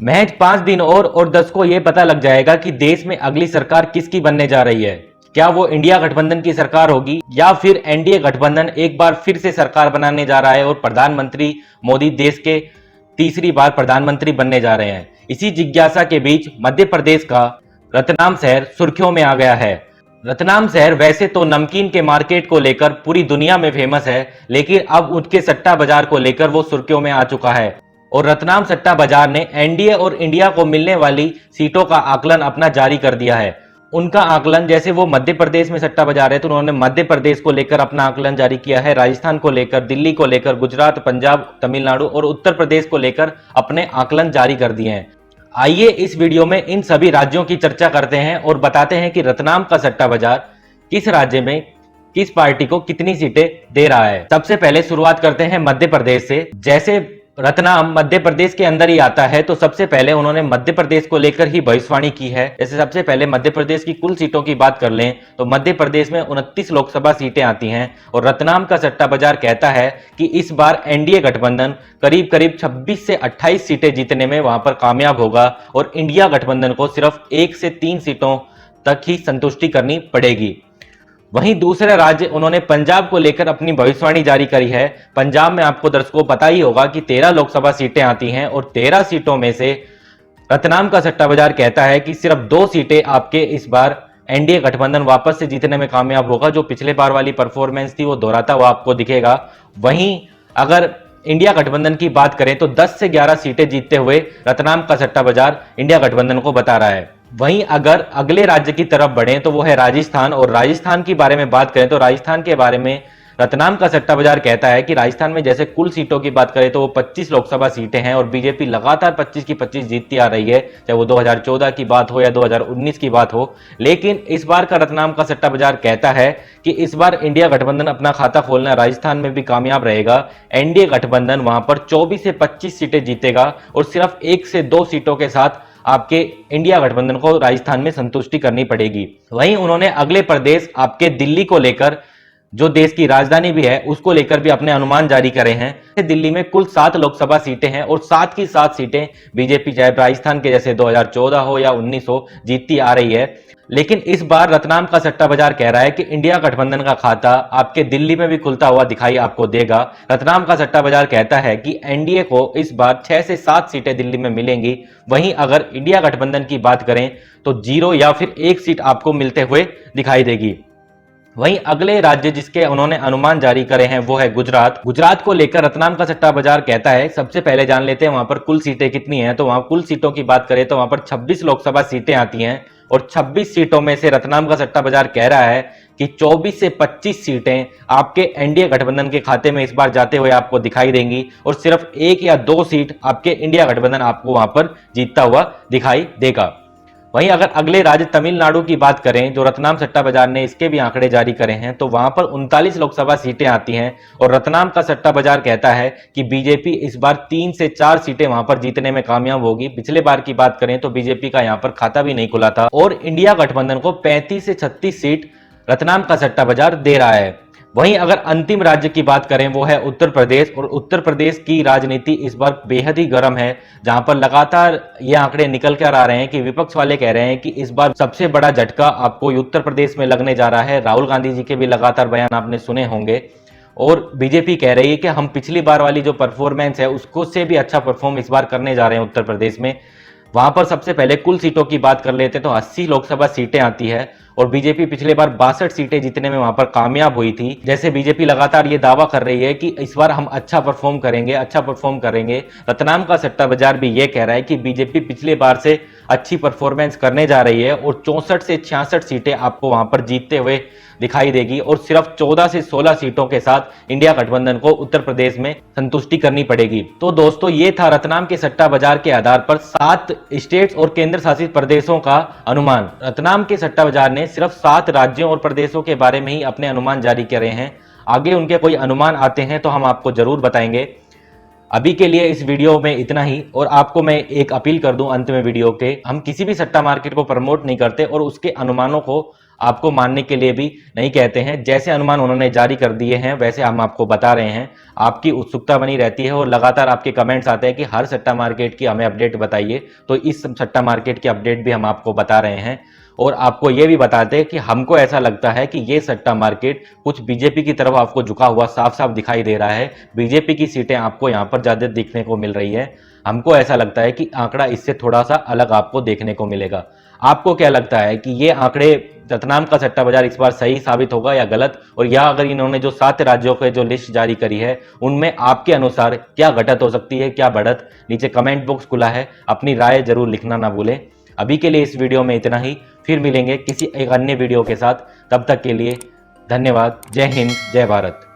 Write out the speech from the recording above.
महज 5 दिन और दर्शकों ये पता लग जाएगा कि देश में अगली सरकार किसकी बनने जा रही है। क्या वो इंडिया गठबंधन की सरकार होगी या फिर एनडीए गठबंधन एक बार फिर से सरकार बनाने जा रहा है और प्रधानमंत्री मोदी देश के तीसरी बार प्रधानमंत्री बनने जा रहे हैं। इसी जिज्ञासा के बीच मध्य प्रदेश का रतलाम शहर सुर्खियों में आ गया है। रतलाम शहर वैसे तो नमकीन के मार्केट को लेकर पूरी दुनिया में फेमस है, लेकिन अब उनके सट्टा बाजार को लेकर वो सुर्खियों में आ चुका है और रतलाम सट्टा बाजार ने एनडीए और इंडिया को मिलने वाली सीटों का आकलन अपना जारी कर दिया है। उनका आकलन, जैसे वो मध्य प्रदेश में सट्टा बाजार है तो उन्होंने मध्य प्रदेश को लेकर अपना आकलन जारी किया है, राजस्थान को लेकर, दिल्ली को लेकर, गुजरात, पंजाब, तमिलनाडु और उत्तर प्रदेश को लेकर अपने आकलन जारी कर दिए हैं। आइए इस वीडियो में इन सभी राज्यों की चर्चा करते हैं और बताते हैं कि रतलाम का सट्टा बाजार किस राज्य में किस पार्टी को कितनी सीटें दे रहा है। सबसे पहले शुरुआत करते हैं मध्य प्रदेश से। जैसे रतलाम मध्य प्रदेश के अंदर ही आता है तो सबसे पहले उन्होंने मध्य प्रदेश को लेकर ही भविष्यवाणी की है। जैसे सबसे पहले मध्य प्रदेश की कुल सीटों की बात कर लें तो मध्य प्रदेश में 29 लोकसभा सीटें आती हैं और रतलाम का सट्टा बाजार कहता है कि इस बार एनडीए गठबंधन करीब करीब 26 से 28 सीटें जीतने में वहां पर कामयाब होगा और इंडिया गठबंधन को सिर्फ 1 से 3 सीटों तक ही संतुष्टि करनी पड़ेगी। वहीं दूसरे राज्य उन्होंने पंजाब को लेकर अपनी भविष्यवाणी जारी करी है। पंजाब में आपको दर्शकों पता ही होगा कि 13 लोकसभा सीटें आती हैं और 13 सीटों में से रतलाम का सट्टा बाजार कहता है कि सिर्फ 2 सीटें आपके इस बार एनडीए गठबंधन वापस से जीतने में कामयाब होगा। जो पिछले बार वाली परफॉर्मेंस थी वो दोहराता हुआ आपको दिखेगा। वहीं अगर इंडिया गठबंधन की बात करें तो 10 से 11 सीटें जीतते हुए रतलाम का सट्टा बाजार इंडिया गठबंधन को बता रहा है। वहीं अगर अगले राज्य की तरफ बढ़े तो वो है राजस्थान, और राजस्थान की बारे में बात करें तो राजस्थान के बारे में रतलाम का सट्टा बाजार कहता है कि राजस्थान में जैसे कुल सीटों की बात करें तो वो 25 लोकसभा सीटें हैं और बीजेपी लगातार 25 की 25 जीतती आ रही है, चाहे वो 2014 की बात हो या 2019 की बात हो। लेकिन इस बार का रतलाम का सट्टा बाजार कहता है कि इस बार इंडिया गठबंधन अपना खाता खोलना राजस्थान में भी कामयाब रहेगा। एनडीए गठबंधन वहां पर 24 से 25 सीटें जीतेगा और सिर्फ 1 से 2 सीटों के साथ आपके इंडिया गठबंधन को राजस्थान में संतुष्टि करनी पड़ेगी। वहीं उन्होंने अगले प्रदेश आपके दिल्ली को लेकर, जो देश की राजधानी भी है, उसको लेकर भी अपने अनुमान जारी करे हैं। दिल्ली में कुल 7 लोकसभा सीटें हैं और 7 की 7 सीटें बीजेपी, चाहे राजस्थान के जैसे 2014 हो या 19 हो, जीतती आ रही है। लेकिन इस बार रतलाम का सट्टा बाजार कह रहा है कि इंडिया गठबंधन का खाता आपके दिल्ली में भी खुलता हुआ दिखाई आपको देगा। रतलाम का सट्टा बाजार कहता है कि एनडीए को इस बार 6 से 7 सीटें दिल्ली में मिलेंगी। वहीं अगर इंडिया गठबंधन की बात करें तो 0 या फिर 1 सीट आपको मिलते हुए दिखाई देगी। वहीं अगले राज्य जिसके उन्होंने अनुमान जारी करे हैं वो है गुजरात। गुजरात को लेकर रतलाम का सट्टा बाजार कहता है, सबसे पहले जान लेते हैं वहां पर कुल सीटें कितनी हैं। तो वहां कुल सीटों की बात करें तो वहां पर 26 लोकसभा सीटें आती हैं और 26 सीटों में से रतलाम का सट्टा बाजार कह रहा है कि 24 से 25 सीटें आपके एनडीए गठबंधन के खाते में इस बार जाते हुए आपको दिखाई देंगी और सिर्फ 1 या 2 सीट आपके इंडिया गठबंधन आपको वहां पर जीतता हुआ दिखाई देगा। वहीं अगर अगले राज्य तमिलनाडु की बात करें, जो रतलाम सट्टा बाजार ने इसके भी आंकड़े जारी करे हैं, तो वहां पर 39 लोकसभा सीटें आती हैं और रतलाम का सट्टा बाजार कहता है कि बीजेपी इस बार 3 से 4 सीटें वहां पर जीतने में कामयाब होगी। पिछले बार की बात करें तो बीजेपी का यहां पर खाता भी नहीं खुला था और इंडिया गठबंधन को 35 से 36 सीट रतलाम का सट्टा बाजार दे रहा है। वहीं अगर अंतिम राज्य की बात करें वो है उत्तर प्रदेश, और उत्तर प्रदेश की राजनीति इस बार बेहद ही गर्म है, जहां पर लगातार ये आंकड़े निकल कर आ रहे हैं कि विपक्ष वाले कह रहे हैं कि इस बार सबसे बड़ा झटका आपको उत्तर प्रदेश में लगने जा रहा है। राहुल गांधी जी के भी लगातार बयान आपने सुने होंगे और बीजेपी कह रही है कि हम पिछली बार वाली जो परफॉर्मेंस है उसको से भी अच्छा परफॉर्म इस बार करने जा रहे हैं उत्तर प्रदेश में। वहां पर सबसे पहले कुल सीटों की बात कर लेते हैं तो 80 लोकसभा सीटें आती है और बीजेपी पिछले बार 62 सीटें जीतने में वहां पर कामयाब हुई थी। जैसे बीजेपी लगातार ये दावा कर रही है कि इस बार हम अच्छा परफॉर्म करेंगे। रतलाम का सट्टा बाजार भी ये कह रहा है कि बीजेपी पिछले बार से अच्छी परफॉर्मेंस करने जा रही है और 64 से 66 सीटें आपको वहां पर जीतते हुए दिखाई देगी और सिर्फ 14 से 16 सीटों के साथ इंडिया गठबंधन को उत्तर प्रदेश में संतुष्टि करनी पड़ेगी। तो दोस्तों, ये था रतलाम के सट्टा बाजार के आधार पर 7 स्टेट्स और केंद्र शासित प्रदेशों का अनुमान। रतलाम के सट्टा बाजार ने सिर्फ 7 राज्यों और प्रदेशों के बारे में ही अपने अनुमान जारी करे हैं। आगे उनके कोई अनुमान आते हैं तो हम आपको जरूर बताएंगे। अभी के लिए इस वीडियो में इतना ही, और आपको मैं एक अपील कर दूं अंत में वीडियो के, हम किसी भी सट्टा मार्केट को प्रमोट नहीं करते और उसके अनुमानों को आपको मानने के लिए भी नहीं कहते हैं। जैसे अनुमान उन्होंने जारी कर दिए हैं वैसे हम आपको बता रहे हैं। आपकी उत्सुकता बनी रहती है और लगातार आपके कमेंट्स आते हैं कि हर सट्टा मार्केट की हमें अपडेट बताइए, तो इस सट्टा मार्केट की अपडेट भी हम आपको बता रहे हैं। और आपको ये भी बताते हैं कि हमको ऐसा लगता है कि ये सट्टा मार्केट कुछ बीजेपी की तरफ आपको झुका हुआ साफ साफ दिखाई दे रहा है। बीजेपी की सीटें आपको यहाँ पर ज्यादा दिखने को मिल रही है। हमको ऐसा लगता है कि आंकड़ा इससे थोड़ा सा अलग आपको देखने को मिलेगा। आपको क्या लगता है कि ये आंकड़े रतनाम का सट्टा बाजार इस बार सही साबित होगा या गलत? और या अगर इन्होंने जो 7 राज्यों के जो लिस्ट जारी करी है उनमें आपके अनुसार क्या घटत हो सकती है, क्या बढ़त? नीचे कमेंट बॉक्स खुला है, अपनी राय जरूर लिखना ना भूलें। अभी के लिए इस वीडियो में इतना ही, फिर मिलेंगे किसी एक अन्य वीडियो के साथ। तब तक के लिए धन्यवाद। जय हिंद, जय भारत।